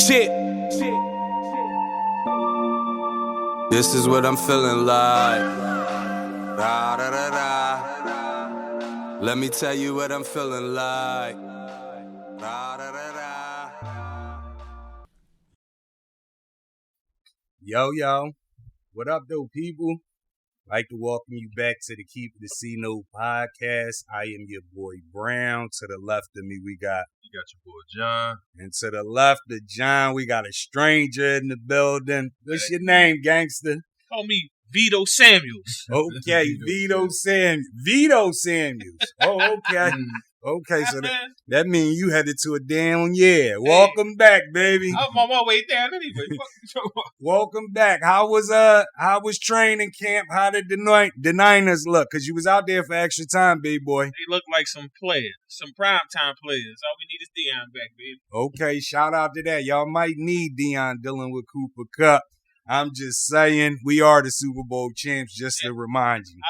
Shit. This is what I'm feeling like. Da, da, da, da. Let me tell you what I'm feeling like. Da, da, da, da. Yo, what up, though, people? Like to welcome you back to the Keep It a C-Note podcast. I am your boy Brown. To the left of me, you got your boy John. And to the left of John, we got a stranger in the building. What's your name, gangster? Call me Vito Samuels. Okay, Vito Samuels. Oh, okay. Okay, so that means you headed to a down year. Welcome back, baby. I'm on my way down anyway. Welcome back. How was training camp? How did the Niners look? Because you was out there for extra time, big boy. They look like some players, some primetime players. All we need is Deion back, baby. Okay, shout out to that. Y'all might need Deion dealing with Cooper Kupp. I'm just saying, we are the Super Bowl champs, just to remind you.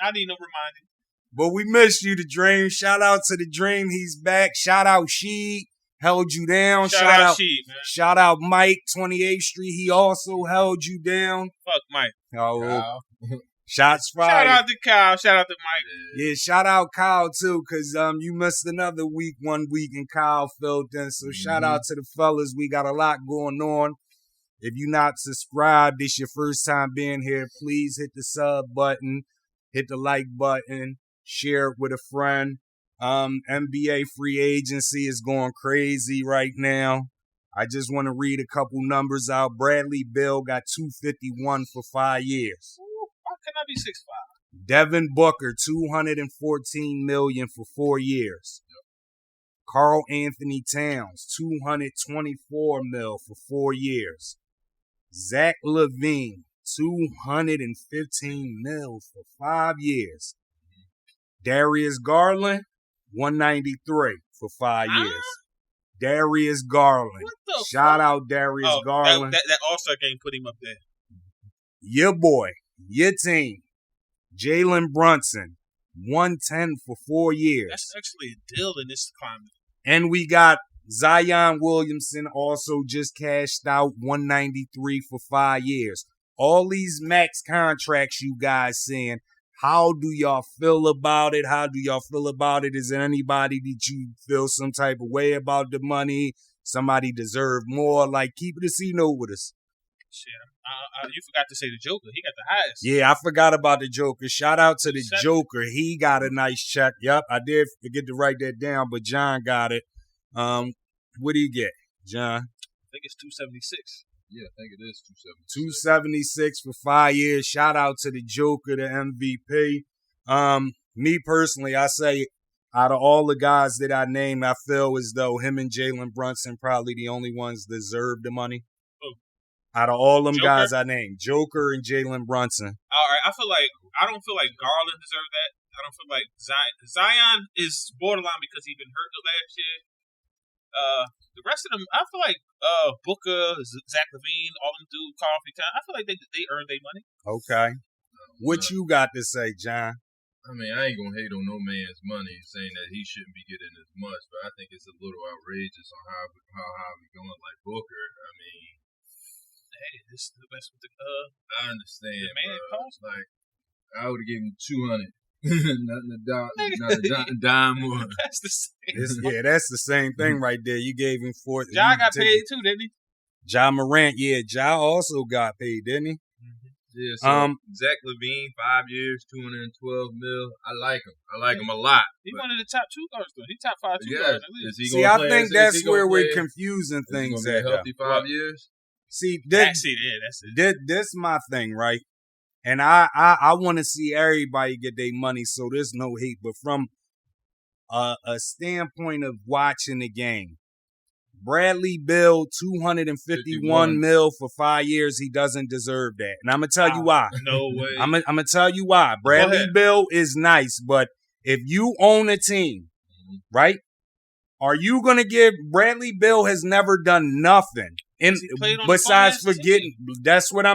I need no reminding. But we missed you, the Dream. Shout out to the Dream. He's back. Shout out Sheed. Held you down. Shout out Sheed, man. Shout out Mike, 28th Street. He also held you down. Fuck Mike. Oh, shots fired. Shout out to Kyle. Shout out to Mike. Yeah, shout out Karl, too, because you missed another week, 1 week, and Karl filled in. So shout out to the fellas. We got a lot going on. If you're not subscribed, this your first time being here, please hit the sub button, hit the like button, share it with a friend. NBA free agency is going crazy right now. I just want to read a couple numbers out. Bradley Beal got $251 for 5 years. Ooh, how can I be 6'5"? Devin Booker, $214 million for 4 years. Karl Anthony Towns, $224 million for 4 years. Zach LaVine, $215 million for 5 years. Darius Garland, $193 for 5 years. Darius Garland. Shout out Darius Garland. That All-Star game put him up there. Your boy, your team, Jalen Brunson, $110 for 4 years. That's actually a deal in this climate. And we got Zion Williamson also just cashed out $193 for 5 years. All these max contracts you guys seeing, how do y'all feel about it? How do y'all feel about it? Is there anybody that you feel some type of way about the money? Somebody deserve more? Like, keep it a C-Note with us. Shit, you forgot to say the Joker. He got the highest. Yeah, I forgot about the Joker. Shout out to the Joker. He got a nice check. Yup, I did forget to write that down, but John got it. What do you get, John? I think it's 276. Yeah, I think it is 276 for 5 years. Shout out to the Joker, the MVP. Me personally, I say out of all the guys that I named, I feel as though him and Jalen Brunson probably the only ones deserve the money. Who? Out of all them Joker? guys I named, Joker and Jalen Brunson. All right, I don't feel like Garland deserved that. I don't feel like Zion is borderline because he's been hurt the last year. The rest of them, I feel like Booker, Zach LaVine, all them dudes, Karl Anthony, I feel like they earned their money. Okay. What you got to say, John? I mean, I ain't going to hate on no man's money saying that he shouldn't be getting as much, but I think it's a little outrageous on how high we going like Booker. I mean, hey, this is the best with the I understand, man. Like, I would have given him 200. not a dime more. That's the same. That's the same thing right there. You gave him 4. Ja got paid too, didn't he? Ja Morant, yeah. Ja also got paid, didn't he? Mm-hmm. Yeah. So Zach LaVine, 5 years, $212 million. I like him. I like him a lot. He one of the top 2 guards though. He top 5 2 guards. See, I think that's where we're confusing things at. Healthy 5 years. See, that's it. This my thing, right? And I want to see everybody get their money, so there's no hate. But from a standpoint of watching the game, Bradley Beal, $251 million for 5 years. He doesn't deserve that. And I'm going to tell you why. No way. I'm going to tell you why. Bradley Beal is nice, but if you own a team, right, are you going to give – Bradley Beal has never done nothing. Besides forgetting, that's what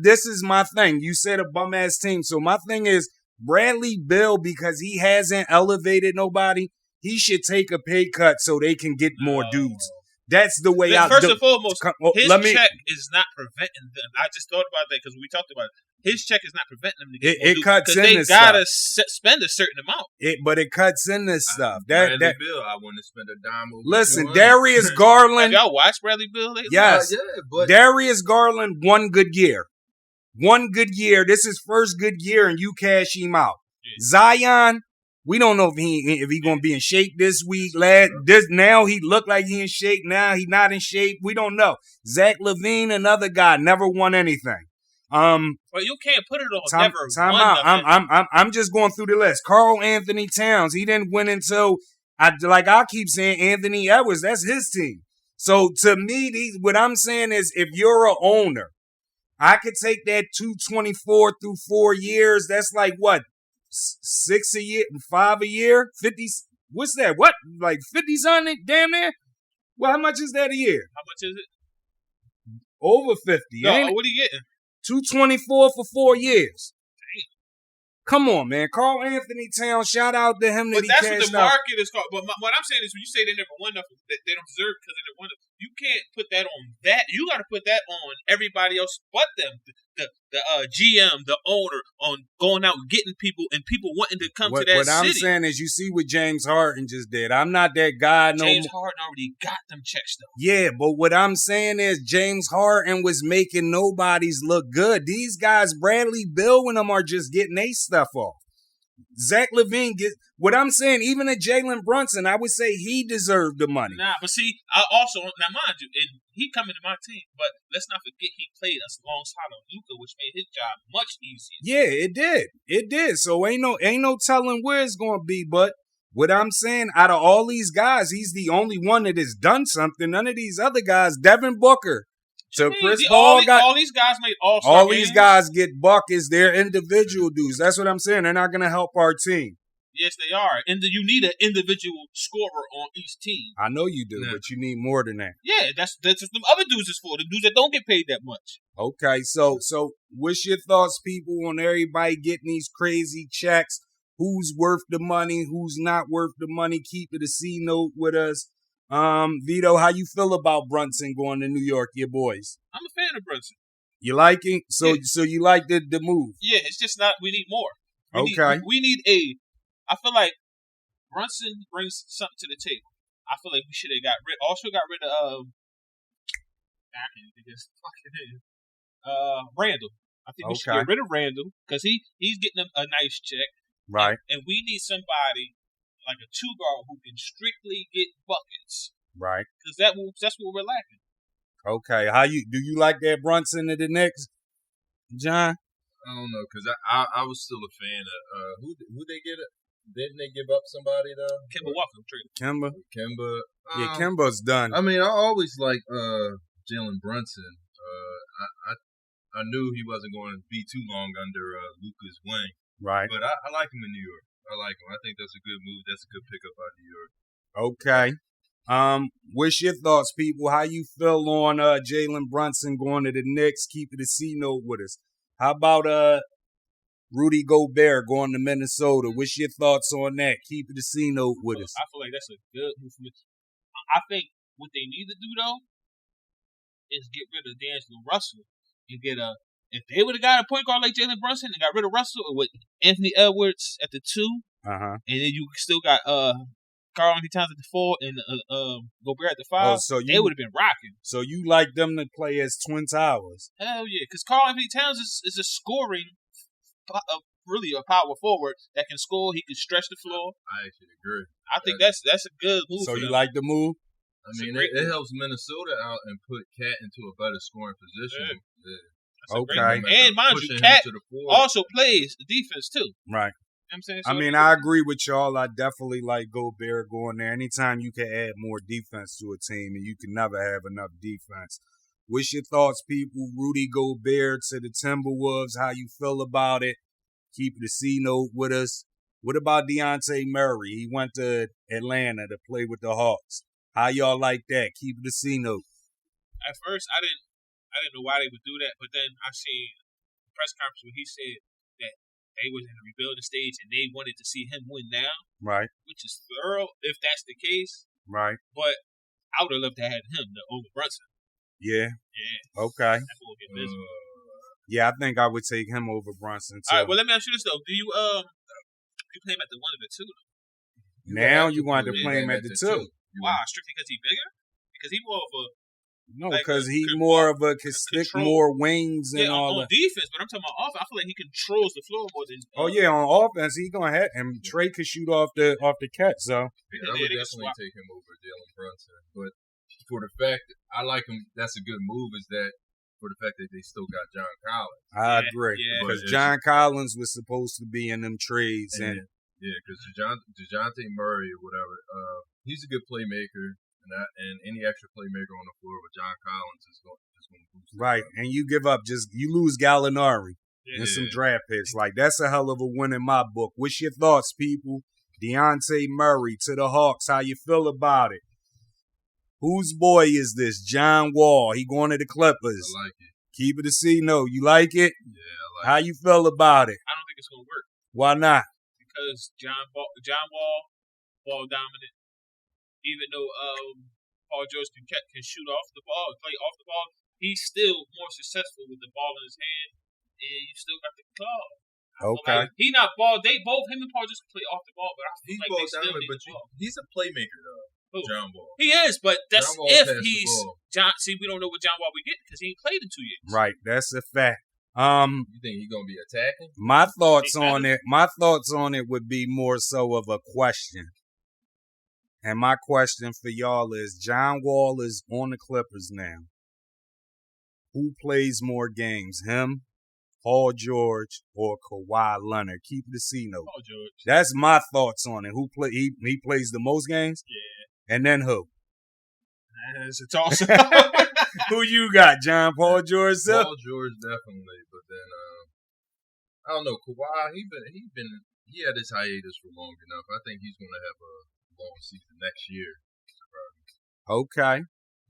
this is my thing. You said a bum ass team. So my thing is Bradley Beal, because he hasn't elevated nobody, he should take a pay cut so they can get more dudes. That's the way I. First and foremost, his let me, check is not preventing them. I just thought about that because we talked about it. His check is not preventing them to get it cuts in this stuff. They gotta spend a certain amount. But it cuts in this stuff. Bradley Beal, I want to spend a dime over. Listen, Darius Garland. Have y'all watched Bradley Beal lately? Yes. But Darius Garland, one good year. One good year. This is first good year, and you cash him out. Yeah. Zion, we don't know if he gonna be in shape this week. Now he looked like he in shape. Now he not in shape. We don't know. Zach LaVine, another guy, never won anything. But you can't put it on never time won out. nothing. I'm just going through the list. Karl Anthony Towns, he didn't win until I keep saying Anthony Edwards. That's his team. So to me, what I'm saying is, if you're an owner, I could take that 224 through 4 years. That's like what, 6 a year, 5 a year, 50. What's that? What, like 50 something? Damn near. Well, how much is that a year? How much is it? Over 50. No, ain't it? what are you getting? 224 for 4 years. Come on, man. Karl Anthony Towns, shout out to him. But that's what the market is called. But what I'm saying is, when you say they never won nothing, they don't deserve it because they never won it. You can't put that on that. You got to put that on everybody else but them. The GM, the owner, on going out and getting people and people wanting to come to that city. What I'm saying is, you see what James Harden just did. I'm not that guy no more. James Harden already got them checks, though. Yeah, but what I'm saying is, James Harden was making nobodies look good. These guys, Bradley Beal and them, are just getting their stuff off. Zach LaVine gets what I'm saying. Even a Jalen Brunson, I would say he deserved the money. Nah, but see, I also, now mind you, and he coming to my team, but let's not forget he played us alongside of Luka, which made his job much easier. Yeah, it did. It did. So ain't no telling where it's gonna be. But what I'm saying, out of all these guys, he's the only one that has done something. None of these other guys, Devin Booker. So Chris Paul all these guys made all-star all games. These guys get buckets. They're individual dudes. That's what I'm saying. They're not gonna help our team. Yes, they are. And you need an individual scorer on each team. I know you do, but you need more than that. Yeah, that's what the other dudes is for. The dudes that don't get paid that much. Okay, so what's your thoughts, people, on everybody getting these crazy checks? Who's worth the money? Who's not worth the money? Keep it a C note with us. Vito, how you feel about Brunson going to New York, your boys? I'm a fan of Brunson. You like it? So you like the move? Yeah, it's just not. We need more. We need I feel like Brunson brings something to the table. I feel like we should have got rid of I can't think of his fucking name. Randall. I think we should get rid of Randall because he's getting a nice check. Right. And we need somebody like a 2-guard who can strictly get buckets. Right. Because that's what we're lacking. Okay. Do you like that Brunson to the Knicks, John? I don't know, because I was still a fan of who they get it. Didn't they give up somebody though? Kemba Walker traded. Kemba. Yeah, Kemba's done. I mean, I always liked Jalen Brunson. I knew he wasn't going to be too long under Luka's wing. Right. But I like him in New York. I like him. I think that's a good move. That's a good pickup out of New York. Okay. What's your thoughts, people? How you feel on Jalen Brunson going to the Knicks? Keep it a C note with us. How about Rudy Gobert going to Minnesota? What's your thoughts on that? Keep it a C note with us. I feel like that's a good move for me. I think what they need to do though is get rid of D'Angelo Russell and get if they would have got a point guard like Jalen Brunson and got rid of Russell with Anthony Edwards at the 2, and then you still got Karl Anthony Towns at the 4 and Gobert at the 5. So they would have been rocking. So you like them to play as Twin Towers? Hell yeah, because Karl Anthony Towns is a scoring, really a power forward that can score. He can stretch the floor. I actually agree. I think that's a good move. So you like the move? I mean, it helps Minnesota out and put K.A.T into a better scoring position. Yeah. Okay. And mind you, K.A.T also plays the defense too. Right. You know what I'm saying? So I mean, I agree with y'all. I definitely like Gobert going there. Anytime you can add more defense to a team, and you can never have enough defense. What's your thoughts, people? Rudy Gobert to the Timberwolves. How you feel about it? Keep the C note with us. What about Deontay Murray? He went to Atlanta to play with the Hawks. How y'all like that? Keep the C note. At first, I didn't know why they would do that, but then I seen a press conference where he said that they was in a rebuilding stage and they wanted to see him win now. Right. Which is thorough if that's the case. Right. But I would have loved to have had him over Brunson. Yeah. Yeah. Okay. That boy get busy. Yeah, I think I would take him over Brunson too. All right. Well, let me ask you this though: do you play him at the 1 or the 2? Now you want to play him at the 2. Why? Strictly because he's bigger? Because he's more of a No, because he's more of a can stick more wings and all on defense. But I'm talking about offense. I feel like he controls the floor more than. Oh yeah, on offense he gonna have, and Trey could shoot off the catch. So yeah, I would definitely take him over Jalen Brunson. But for the fact that I like him, that's a good move. Is that for the fact that they still got John Collins? I agree because John Collins was supposed to be in them trades and. Yeah, because DeJounte Murray or whatever, he's a good playmaker, and any extra playmaker on the floor with John Collins is going to boost. Right, and you give up you lose Gallinari and some draft picks. Like that's a hell of a win in my book. What's your thoughts, people? DeJounte Murray to the Hawks. How you feel about it? Whose boy is this? John Wall. He going to the Clippers. I like it. Keep it a C. No, you like it? Yeah, I like it. How you feel about it? I don't think it's going to work. Why not? Because John Wall, ball dominant. Even though Paul George can shoot off the ball, play off the ball, he's still more successful with the ball in his hand, and you still got the claw. Okay. Like, he not ball. Him and Paul just play off the ball, but I feel He's like ball they still dominant, need but the ball. he's a playmaker though. John Wall. He is, but that's John Wall if passed he's the ball. John. See, we don't know what John Wall we get because he ain't played in 2 years. Right, that's a fact. You think he's gonna be attacking? My thoughts on it would be more so of a question. And my question for y'all is John Wall is on the Clippers now. Who plays more games, him, Paul George, or Kawhi Leonard? Keep it a C note. Paul George. That's my thoughts on it. Who play he plays the most games? Yeah. And then who? It's a toss. Who you got, John? Paul George? Paul George definitely, but then I don't know. Kawhi, he had his hiatus for long enough. I think he's gonna have a long season next year. Okay.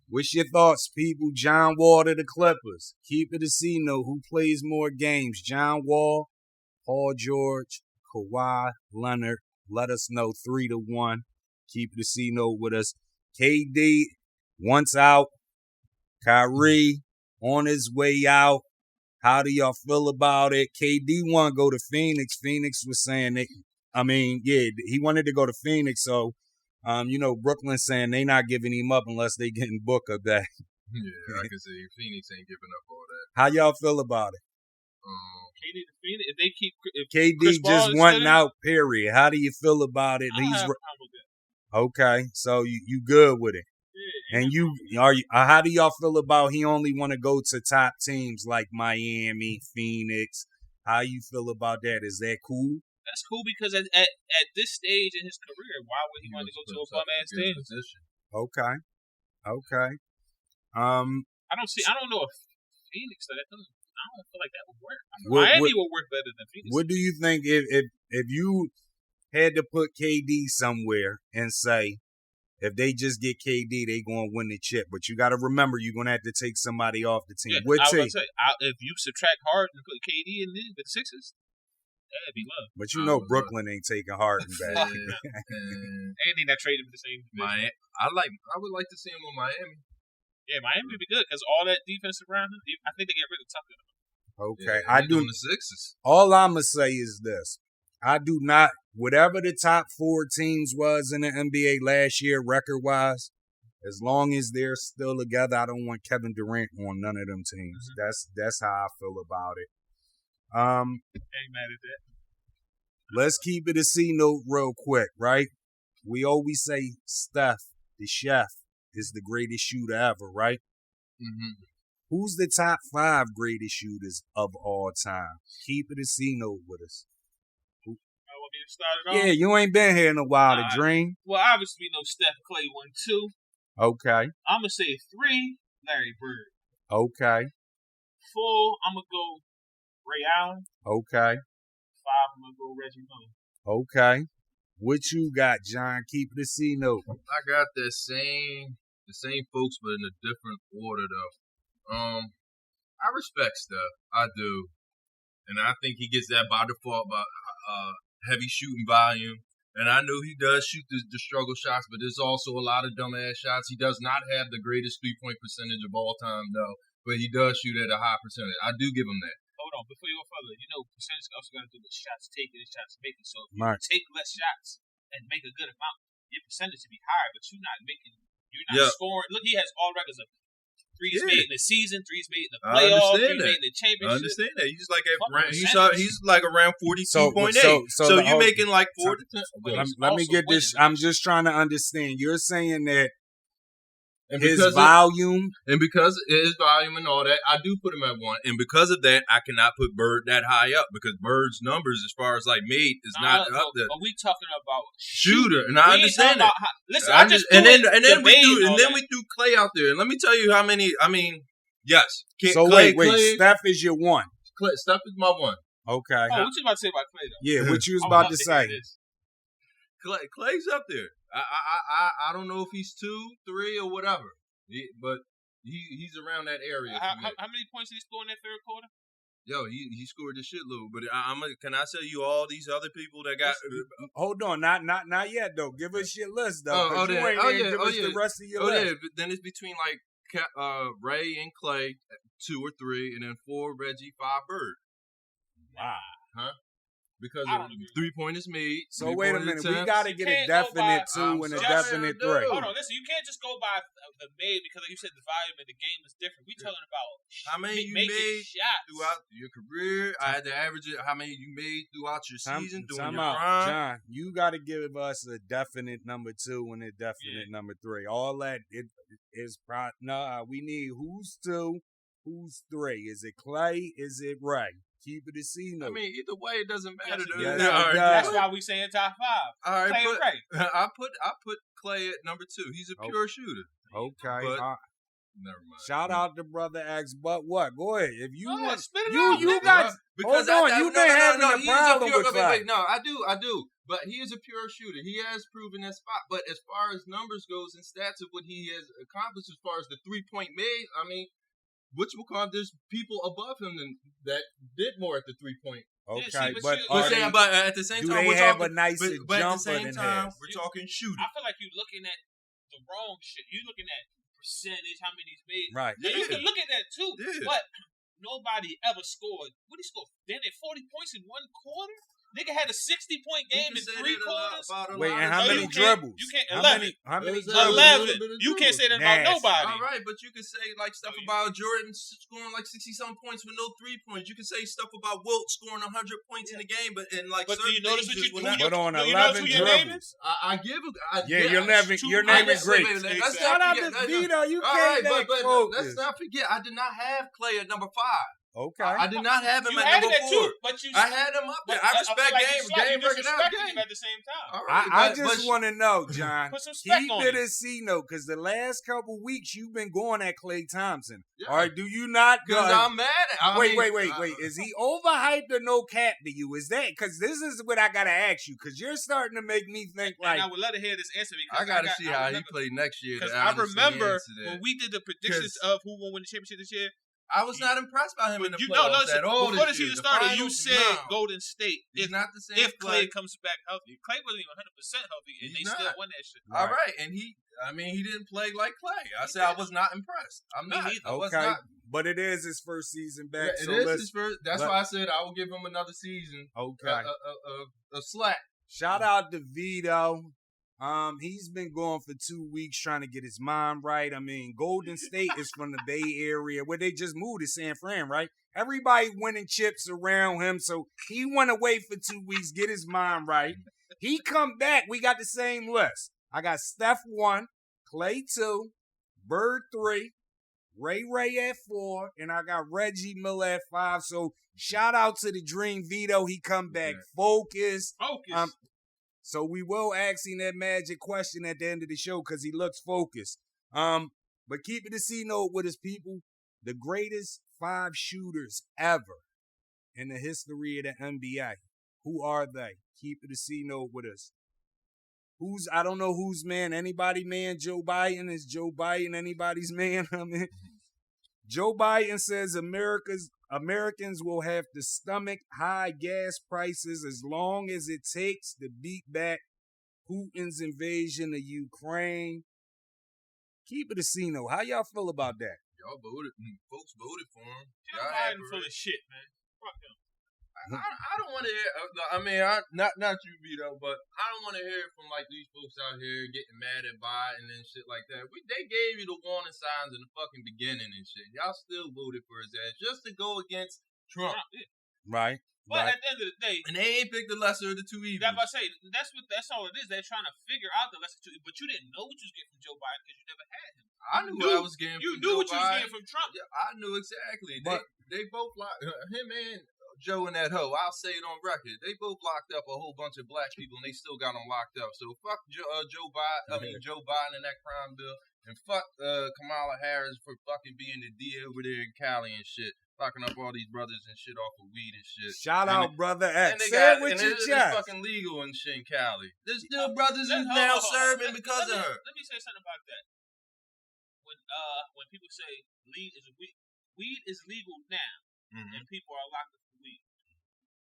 What's your thoughts, people? John Wall to the Clippers. Keep it a C note. Who plays more games? John Wall, Paul George, Kawhi Leonard. Let us know 3-1. Keep it a C note with us. KD once out. Kyrie on his way out. How do y'all feel about it? KD want to go to Phoenix. Phoenix was saying he wanted to go to Phoenix. So, Brooklyn saying they not giving him up unless they getting Booker back. Yeah, I can say Phoenix ain't giving up all that. How y'all feel about it? KD to Phoenix, if they keep KD just wanting out. Period. How do you feel about it? Okay, so you good with it? Yeah. And how do y'all feel about he only want to go to top teams like Miami, Phoenix? How you feel about that? Is that cool? That's cool because at this stage in his career, why would he want to go to a bum ass team? Okay. I don't know if Phoenix I don't feel like that would work. Miami would work better than Phoenix. What do you think if you had to put KD somewhere and say, if they just get KD, they going to win the chip. But you got to remember, you're going to have to take somebody off the team. Yeah, if you subtract Harden and put KD in there, the Sixers, that'd be love. But Brooklyn ain't taking Harden back. And they not trading for the same. I would like to see him with Miami. Yeah, Miami would be good because all that defense around him, I think they get rid of Tucker. Okay, yeah, I do. The Sixers. All I'm gonna say is this: I do not. Whatever the top 4 teams was in the NBA last year, record-wise, as long as they're still together, I don't want Kevin Durant on none of them teams. Mm-hmm. That's how I feel about it. Ain't mad at that. Let's keep it a C note real quick, right? We always say Steph, the chef, is the greatest shooter ever, right? Mm-hmm. Who's the top 5 greatest shooters of all time? Keep it a C note with us. Yeah, you ain't been here in a while to dream. Well, obviously, Steph, Clay 1, 2. Okay. I'm going to say 3, Larry Bird. Okay. 4, I'm going to go Ray Allen. Okay. 5, I'm going to go Reggie Miller. Okay. What you got, John? Keep it a C note. I got the same folks, but in a different order, though. I respect Steph. I do. And I think he gets that by default by heavy shooting volume And I know he does shoot the struggle shots, but there's also a lot of dumbass shots. He does not have the greatest 3-point percentage of all time, though, but he does shoot at a high percentage. I do give him that. Hold on, before you go further, percentage also got to do with shots taken and shots making. So if you take less shots and make a good amount, your percentage should be higher, but you're not scoring. Look, he has all records of threes made in the season, threes made in the playoffs, threes made in the championship. I understand that. He's like around 42.8. So you're making like 4 to 10. Let me get this. I'm just trying to understand. You're saying that his volume and because his volume and all that, I do put him at 1. And because of that, I cannot put Bird that high up because Bird's numbers, as far as like made, is not up there. But we talking about shooter, and I understand that. Listen, then we threw Clay out there, and let me tell you how many. I mean, yes. Clay, Steph is your 1. Steph is my 1. Okay. Oh, what you about to say about Clay though? Yeah, what you was about to say. Clay's up there. I don't know if he's 2, 3, or whatever, but he's around that area. How many points did he score in that third quarter? Yo, he scored a shitload. But can I tell you all these other people that got? Hold on, not yet though. Give us your list though. Give us the rest of your list. Yeah, but then it's between like Ray and Clay, 2 or 3, and then 4 Reggie, 5 Bird. Wow. Huh? Because 3-point is made. So wait a minute, we got to get a definite 2 and a definite 3. Hold on, listen, you can't just go by the made because like you said the volume of the game is different. We talking about how many you made shots throughout your career. I had to average it. How many you made throughout your season during your prime. John, you got to give us a definite number 2 and a definite number 3. All that is we need who's 2, who's 3. Is it Clay? Is it Ray? Keep it a C note. I mean, either way, it doesn't matter. That's why we saying top 5. All right, Clay and Ray. I put Clay at number 2. He's a pure shooter. Okay. But, never mind. Shout out to brother X. But what? Go ahead. If you want, you got. Because hold on, you've been having a problem with Clay. No, I do. But he is a pure shooter. He has proven that spot. But as far as numbers goes and stats of what he has accomplished, as far as the 3-point made, I mean. There's people above him that did more at the 3-point. Okay, but at the same time, we're talking nicer jumper than his. We're talking shooting. I feel like you're looking at the wrong shit. You're looking at percentage, how many he's made. Right. Now, you can look at that too, but nobody ever scored. What did he score? Then at 40 points in 1 quarter? Nigga had a 60-point game in 3 quarters. Wait, and how many dribbles? You can't 11. How many 11. You can't say that about nobody. All right, but you can say like stuff about Jordan scoring like 60-something points with no 3-points. You can say stuff about Wilt scoring 100 points in a game, but in like certain do you notice what But on 11 dribbles. I give him. You're naming great. Shout out to Vito. You can't let's not forget. I did not have Clay at number 5. Okay. I did not have him at number 4. Too, but I had him up there. I respect game breaking out game. At the same time. Right, I just want to know, John. Put some spec keep on it a C note because the last couple weeks you've been going at Klay Thompson. Yeah. Or do you not? Because I'm mad at. Wait. Is he overhyped or no cap to you? Is that because this is what I gotta ask you? Because you're starting to make me think like. And I would let her hear this answer because I gotta see how he played next year. Because I remember when we did the predictions of who will win the championship this year. I was not impressed by him in the playoffs at all. Before the season started, you said Golden State. He's not the same. If Klay comes back healthy, Klay wasn't even 100% healthy, and they still won that shit. All right, and he didn't play like Klay. I said I was not impressed. I'm not. Okay, but it is his first season back. Yeah, it is his first. That's why I said I will give him another season. Okay, a slack. Shout out to Vito. He's been going for 2 weeks trying to get his mind right. I mean, Golden State is from the Bay Area where they just moved to San Fran, right? Everybody winning chips around him, so he went away for 2 weeks, get his mind right. He come back, we got the same list. I got Steph 1, Klay 2, Bird 3, Ray at 4, and I got Reggie Miller at 5. So shout out to the Dream Vito. He come back focused. So we will ask him that magic question at the end of the show because he looks focused. But keep it a C note with his people. The greatest 5 shooters ever in the history of the NBA. Who are they? Keep it a C note with us. I don't know who's man. Anybody man? Joe Biden? Is Joe Biden anybody's man? I mean, Joe Biden says Americans will have to stomach high gas prices as long as it takes to beat back Putin's invasion of Ukraine. Keep it a C-note. How y'all feel about that? Y'all voted. Folks voted for him. Joe Biden full of shit, man. Fuck him. I don't want to hear. I mean, not you, Vito, but I don't want to hear from like these folks out here getting mad at Biden and shit like that. They gave you the warning signs in the fucking beginning and shit. Y'all still voted for his ass just to go against Trump. Yeah. Right. But right. at the end of the day, And they ain't picked the lesser of the two evils. that's what I say. That's all it is. They're trying to figure out the lesson. But you didn't know what you was getting from Joe Biden because you never had him. I knew what I was getting. You from knew Joe what you was Biden. getting from Trump. Yeah, I knew exactly. But- They both locked him and Joe and that hoe. I'll say it on record. They both locked up a whole bunch of black people, and they still got them locked up. So fuck Joe Biden. Joe Biden and that crime bill, and fuck Kamala Harris for fucking being the D over there in Cali and shit, locking up all these brothers and shit off of weed and shit. Shout out, brother And X. they Say got it with and your it's chest. fucking legal and shit in Cali. There's still brothers Hold who's now on. serving because of her. Let me say something about that. When people say weed is legal now, and people are locked up for weed,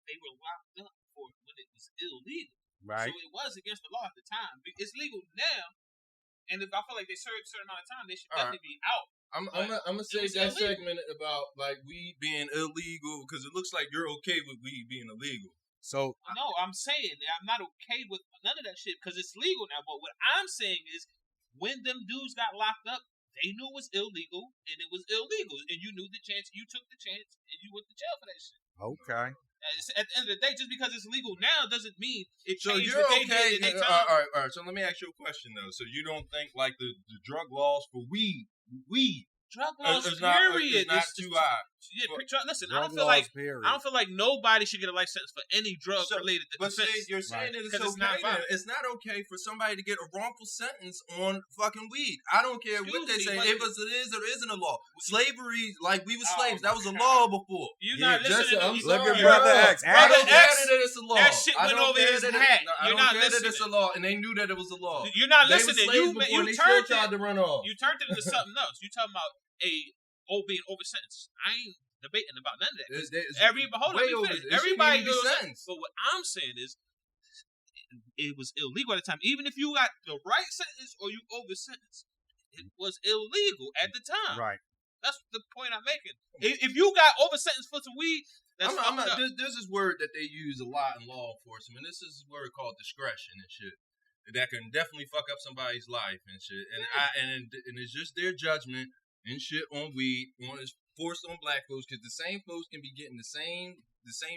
they were locked up for it when it was illegal. Right. So it was against the law at the time. It's legal now, and if I feel like they serve a certain amount of time, they should All definitely be out. I'm gonna say was that illegal. segment about like weed being illegal because it looks like you're okay with weed being illegal. So No, I'm saying that I'm not okay with none of that shit because it's legal now. But what I'm saying is, when them dudes got locked up, they knew it was illegal, and it was illegal, and you knew the chance. You took the chance, and you went to jail for that shit. okay. At the end of the day, just because it's legal now doesn't mean it So changed you're what they okay. did in their time. All right. So let me ask you a question though. So you don't think like the drug laws for weed Drug laws, is period. not too high? Listen, Drug I don't feel laws, like period. nobody should get a life sentence for any drug related But offense. see, you're saying that it's 'Cause it's okay. not violent. It's not okay for somebody to get a wrongful sentence on fucking weed. I don't care what they Excuse say. me, If it is or isn't a law. Slavery, like we were Oh, slaves, that was a my law before. You're Yeah, not listening. I'm to Look sorry, at Brother X. I don't Brother care X, that it's a law. that shit I went don't over care his that hat. I You're don't not care that it's a listening. law, and they knew that it was a law. You're not They were listening. slaves before, and You they still turned tried to run off. You turned it into something else. You talking about being over sentenced. I ain't debating about none of that. But hold on, let me finish. Everybody goes. But what I'm saying is, it was illegal at the time. Even if you got the right sentence or you over sentenced, it was illegal at the time. Right. That's the point I'm making. If you got over sentenced for some weed, that's fucked up. There's this word that they use a lot in law enforcement. This is a word called discretion and shit. That can definitely fuck up somebody's life and shit. And it's just their judgment and shit on weed, it's forced on black folks, because the same folks can be getting the same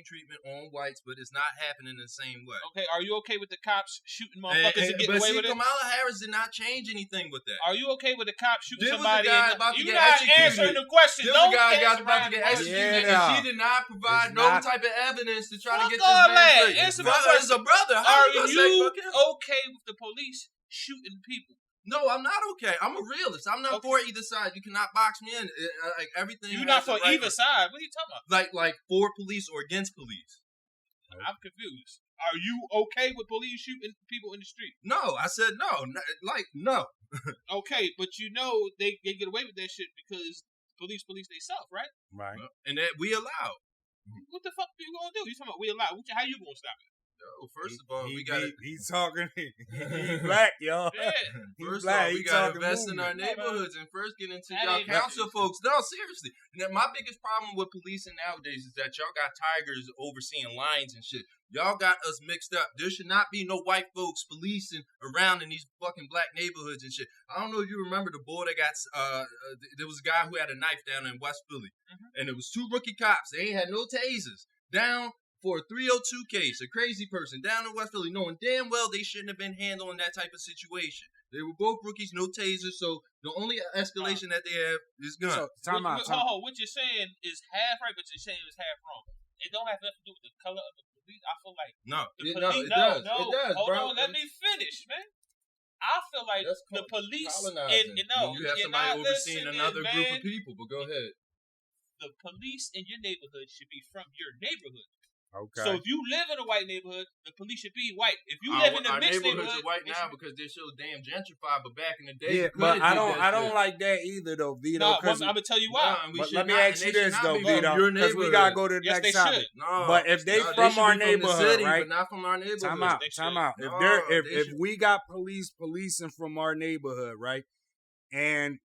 treatment on whites, but it's not happening the same way. Okay, are you okay with the cops shooting motherfuckers and getting away with it? Kamala Harris did not change anything with that. Are you okay with the cops shooting There was somebody? a guy about to You're get not executed. answering the question. There No was a guy dance about to get around the executed, Yeah. and she did not provide It's no not- type of evidence to try to Fuck get all this man that. straight. Answer my Brother, question. it's a brother. How Are you gonna say you fuck him? okay with the police shooting people? No, I'm not okay. I'm a realist. I'm not for either side. You cannot box me in. Like everything. You're not has for the right- either side. What are you talking about? Like for police or against police. I'm confused. Are you okay with police shooting people in the street? No, I said no. No. Okay, but you know they get away with that shit because police themselves, right? Right. And that we allow. What the fuck are you gonna do? You talking about we allow? How you gonna stop it? Yo, first of all, we got He's talking. He black, y'all. Yeah. First black, of all, he we got to talking invest in our movement. neighborhoods and first get into That y'all ain't council nothing. folks. No, seriously. Now, my biggest problem with policing nowadays is that y'all got tigers overseeing lions and shit. Y'all got us mixed up. There should not be no white folks policing around in these fucking black neighborhoods and shit. I don't know if you remember the boy that got, there was a guy who had a knife down in West Philly. And it was 2 rookie cops. They ain't had no tasers. Down for a 302 case, a crazy person down in West Philly, knowing damn well they shouldn't have been handling that type of situation. They were both rookies, no tasers, so the only escalation that they have is guns. So, time out. What you're saying is half right, but you're saying it's half wrong. It don't have nothing to do with the color of the police. I feel like It police, does. It does, hold bro. on, let me finish, man. I feel like That's the police colonizing. no, When you have you're somebody not overseeing listening, another man. group of people, but go ahead. The police in your neighborhood should be from your neighborhood. Okay. So if you live in a white neighborhood, the police should be white. If you live in a mixed neighborhoods neighborhood, are white now because they're so damn gentrified. But back in the day, yeah, but I don't like that either, though, Vito. No, I'm gonna tell you why. But let me ask you this, though, Vito, because we gotta go to the next topic. No, but if they from our neighborhood, right? But not from our neighborhood. Time out. If we got police policing from our neighborhood, right, and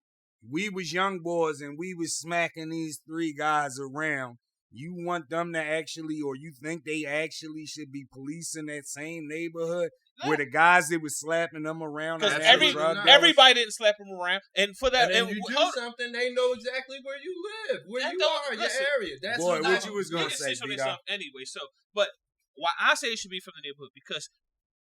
we was young boys and we was smacking these 3 guys around, you want them to actually, or you think they actually should be policing that same neighborhood where the guys that was slapping them around? Because everybody didn't slap them around, and for that, and you do something, they know exactly where you live, where you are, your area. That's what you was gonna say, Vito. Anyway, so but why I say it should be from the neighborhood, because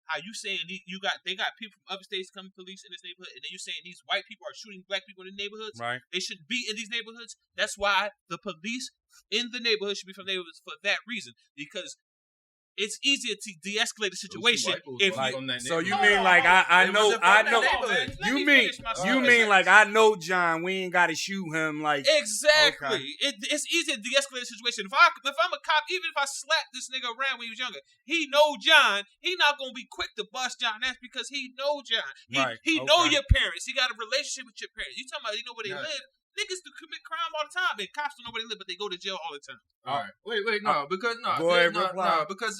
how you saying they got people from other states coming police in this neighborhood, and then you saying these white people are shooting black people in the neighborhoods? Right. They shouldn't be in these neighborhoods. That's why the police in the neighborhood should be from neighborhoods for that reason, because it's easier to de-escalate the situation if so you mean like I know you mean like I know John, we ain't gotta shoot him like exactly. Okay. It's easier to de-escalate the situation. If I'm a cop, even if I slapped this nigga around when he was younger, he know John. He not gonna be quick to bust John. That's because he know John. He know your parents. He got a relationship with your parents. You talking about he know where they live? Niggas do commit crime all the time, and cops don't know where they live, but they go to jail all the time. All right. Wait, because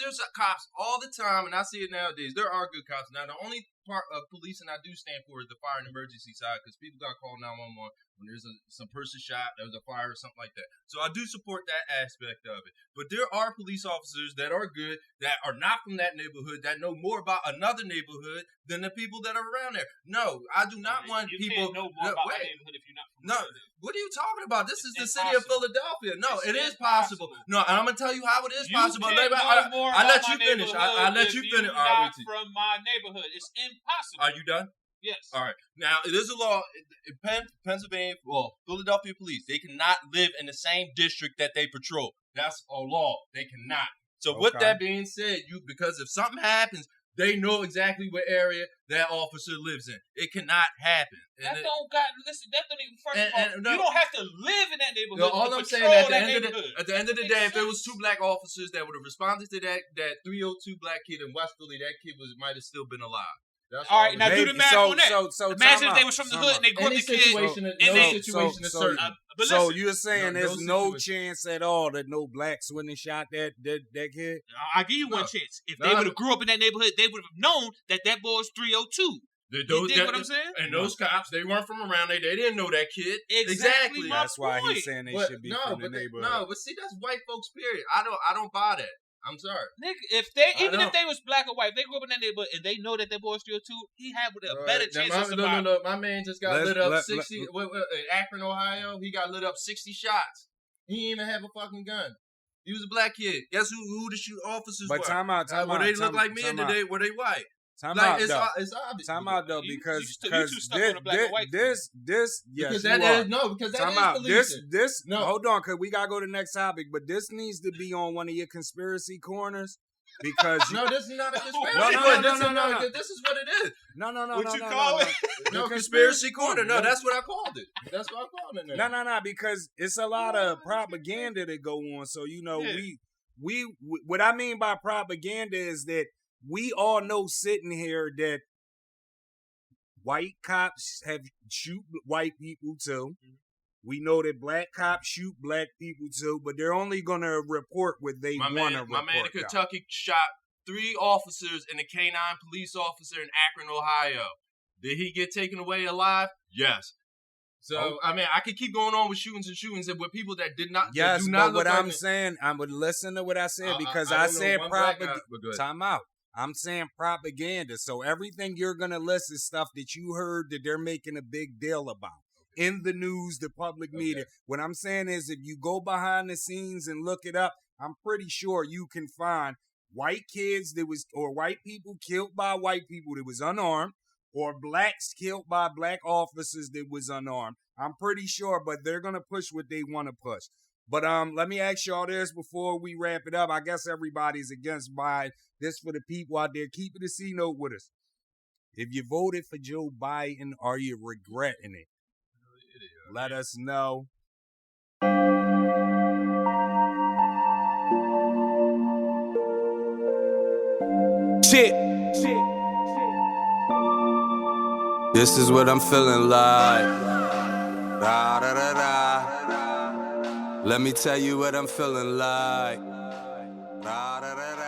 there's cops all the time, and I see it nowadays. There are good cops. Now, the only part of policing I do stand for is the fire and emergency side, because people got called 911 when there's some person shot, there was a fire or something like that. So I do support that aspect of it. But there are police officers that are good, that are not from that neighborhood, that know more about another neighborhood than the people that are around there. No, I do not want people. You can't know more about a neighborhood if you're not from no, what are you talking about? This is the city of Philadelphia. No, it is possible. No, and I'm gonna tell you how it is possible. I'll let you finish. I'll let you finish. Not from my neighborhood. It's impossible. Are you done? Yes. All right. Now, it is a law in Pennsylvania, Philadelphia police, they cannot live in the same district that they patrol. That's a law. They cannot. So with that being said, because if something happens, they know exactly what area that officer lives in. It cannot happen. That don't even, first of all, you don't have to live in that neighborhood. No, all I'm saying, at the end of the day, if there was 2 black officers that would have responded to that 302 black kid in West Philly, that kid might have still been alive. That's all right, now do the math on that. So imagine if they was from the hood and they grew up the kid. So you're saying there's no chance at all that no blacks wouldn't have shot that kid? I'll give you one chance. If they would have grew up in that neighborhood, they would have known that boy was 302. You dig what I'm saying? And those cops, they weren't from around there. They didn't know that kid. Exactly. That's why he's saying they should be from the neighborhood. No, but see, that's white folks' period. I don't buy that. I'm sorry. Nigga, if they was black or white, if they grew up in that neighborhood and they know that their boy's 302, he had a better chance of surviving. No. My man just got lit up 60. Akron, Ohio, he got lit up 60 shots. He didn't even have a fucking gun. He was a black kid. Guess who the shoot officers were? But time out. Were they look like me or were they white? Time out, it's obvious. Time out, though, because this because that is policing. Hold on, because we got to go to the next topic, but this needs to be on one of your conspiracy corners. Because no, this is not a conspiracy corner. No. This is what it is. No. What you call it? No, conspiracy corner. No, that's what I called it. That's what I called it. No, because it's a lot of propaganda that go on. So, we what I mean by propaganda is that we all know sitting here that white cops shoot white people too. We know that black cops shoot black people too, but they're only going to report what they want to report. My man in Kentucky shot 3 officers and a K.9 police officer in Akron, Ohio. Did he get taken away alive? Yes. So, I mean, I could keep going on with shootings and with people that did not. Yes, do not but what I'm saying, I would listen to what I said because I said propaganda. Time out. I'm saying propaganda. So everything you're going to list is stuff that you heard that they're making a big deal about. In the news, the public media. What I'm saying is if you go behind the scenes and look it up, I'm pretty sure you can find white kids or white people killed by white people that was unarmed, or blacks killed by black officers that was unarmed. I'm pretty sure, but they're going to push what they want to push. But let me ask y'all this before we wrap it up. I guess everybody's against Biden. This for the people out there. Keep it a C note with us. If you voted for Joe Biden, are you regretting it? Let us know. Shit. This is what I'm feeling like. Da, da, da, da. Let me tell you what I'm feeling like. Da, da, da, da.